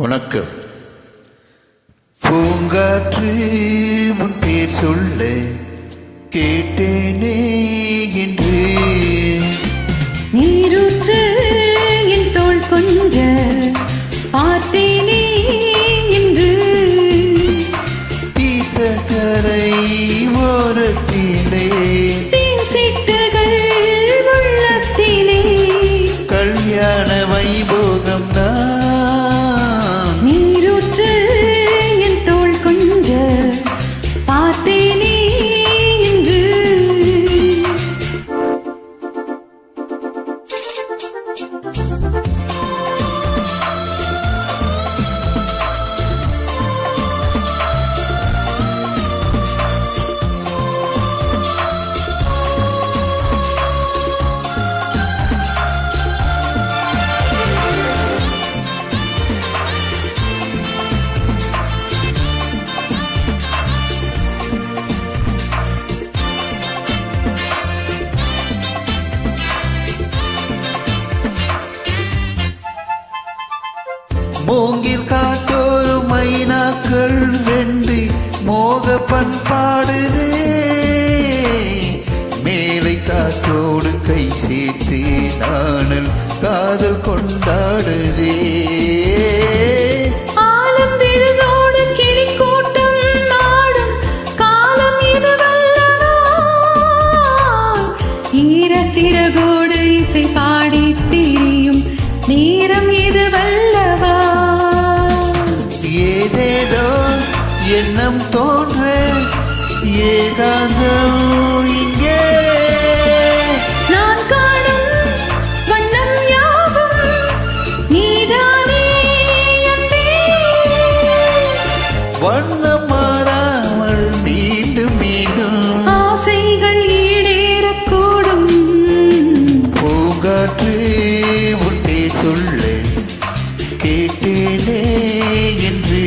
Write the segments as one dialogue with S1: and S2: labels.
S1: வணக்கம். பூங்காற்று உன் பேர் சொல்ல கேட்டேனே என்று,
S2: நீரூற்று என் தோள் கொஞ்ச பார்த்தேனே என்று,
S1: தீர்த்த கரை ஓரத்திலே
S2: தேசிட்டுகள் உள்ளத்திலே
S1: கல்யாண வைபோகம் தான்.
S2: நீரூற்று என் தோள் கொஞ்ச பார்த்தேனே என்று.
S1: மூங்கில் காத்தோரு மைனாக்கள் வெண்டி மோக பண்பாடுதே, மேலை காற்றோடு கை சேர்த்து நாணல் காதல் கொண்டாடுதே.
S2: ஆலம் விழுதோடு கிளி கூட்டம் நாடும் காலம் இதுவல்லவா, ஈர சிறகோடு இசை பாடி திரியும் நேரம் இதுவல்லவா.
S1: ஏதேதோ எண்ணம் தோன்ற ஏகாந்தம் இங்கே,
S2: நான் காணும் வண்ணம் யாவும் நீதானே அன்பே.
S1: வண்ணம் மாறாமல் மீண்டும் மீண்டும்
S2: ஆசைகள் ஈடேறக்கூடும்.
S1: பூங்காற்று உன் பேர் சொல்ல கேட்டேனே என்று,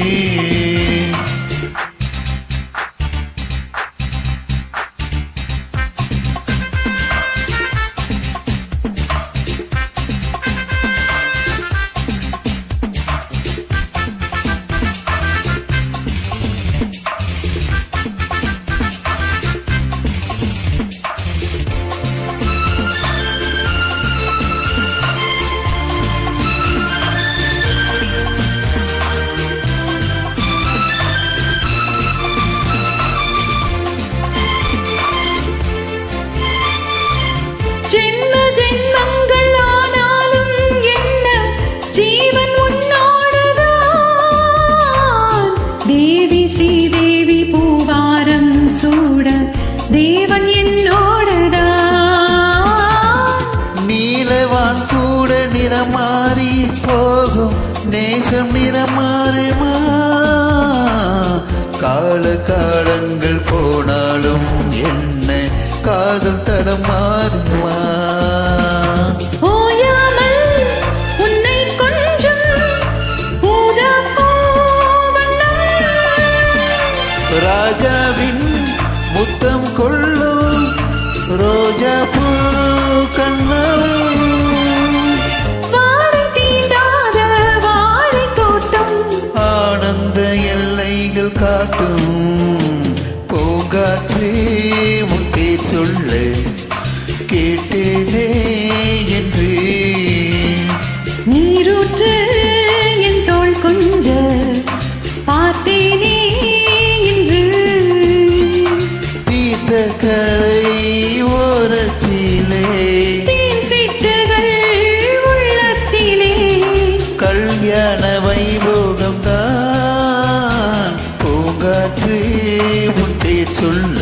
S2: ஜென்ம ஜென்மங்கள் ஆனாலும் என்ன ஜீவன் உன்னோடுதான். தேவி ஸ்ரீதேவி பூவாரம் சூட தேவன் என்னோடுதான்.
S1: நீலவான் கூட நிறம் மாறி போகும், நேசம் நிறம் மாறுமா? கால காலங்கள் போனாலும் என்ன காதல் தடம் மாறுமா?
S2: ஓயாமல் உன்னை கொஞ்சம் ஊதாப்பூ வண்ணம்,
S1: ராஜாவின் முத்தம் கொள்ளும் ரோஜா பூ கண்ணம்,
S2: வாடை தீண்டாத வாழை தோட்டம்
S1: ஆனந்த எல்லைகள் காட்டும். பூங்காற்றே உன் பேர் சொல்ல கேட்டேனே என்று,
S2: நீரூற்று என் தோள் கொஞ்ச பார்த்தேனே என்று,
S1: தீர்த்த கரை ஓரத்திலே
S2: தேசிட்டுகள் உள்ளத்திலே
S1: கல்யாண வைபோகம் தான். பூங்காற்றே உன் பேர் சொல்ல